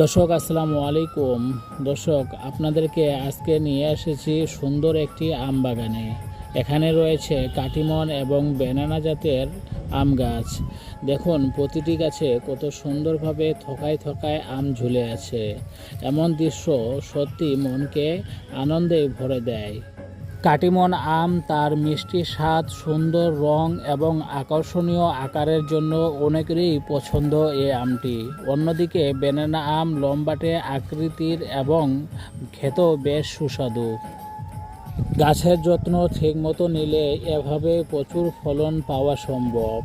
দর্শক আসসালামু আলাইকুম। দর্শক আপনাদেরকে আজকে নিয়ে এসেছি সুন্দর একটি আম বাগানে। এখানে রয়েছে কাটিমন এবং বেনানা জাতের আম গাছ। দেখুন প্রতিটি গাছে কত সুন্দরভাবে থোকায় থোকায় আম ঝুলে আছে। এমন দৃশ্য সত্যি মনকে আনন্দে ভরে দেয়। কাটিমন আম তার মিষ্টি স্বাদ, সুন্দর রং এবং আকর্ষণীয় আকারের জন্য অনেকেরই পছন্দ এই আমটি। অন্যদিকে বেনানা আম লম্বাটে আকৃতির এবং খেতেও বেশ সুস্বাদু। গাছের যত্ন ঠিকমতো নিলে এভাবে প্রচুর ফলন পাওয়া সম্ভব।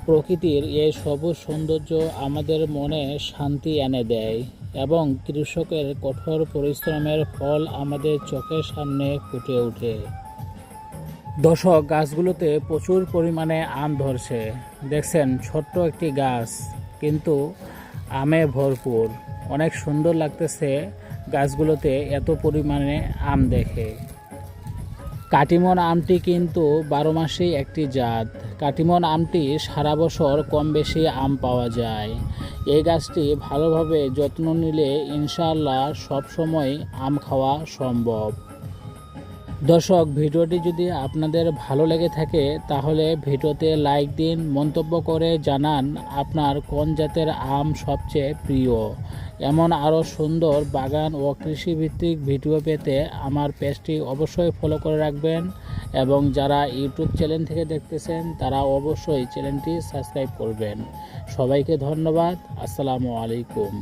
প্রকৃতির এই সবুজ সৌন্দর্য আমাদের মনে শান্তি এনে দেয় এবং কৃষকের কঠোর পরিশ্রমের ফল আমাদের চোখের সামনে ফুটে ওঠে। দর্শক গাছগুলোতে প্রচুর পরিমাণে আম ধরছে। দেখছেন ছোট্ট একটি গাছ কিন্তু আমে ভরপুর। অনেক সুন্দর লাগতেছে গাছগুলোতে এত পরিমাণে আম দেখে। কাটিমন আমটি কিন্তু 12 মাসেই একটি জাত। কাটিমন আমটি সারা বছর কম বেশি আম পাওয়া যায়। এই গাছটি ভালোভাবে যত্ন নিলে ইনশাআল্লাহ সবসময় আম খাওয়া সম্ভব। দর্শক ভিডিওটি যদি আপনাদের ভালো লেগে থাকে তাহলে ভিডিওতে লাইক দিন, মন্তব্য করে জানান আপনার কোন জাতের আম সবচেয়ে প্রিয়। এমন আরও সুন্দর বাগান ও কৃষিভিত্তিক ভিডিও পেতে আমার পেজটি অবশ্যই ফলো করে রাখবেন এবং যারা ইউটিউব চ্যানেল থেকে দেখতেছেন তারা অবশ্যই চ্যানেলটি সাবস্ক্রাইব করবেন। সবাইকে ধন্যবাদ। আসসালামু আলাইকুম।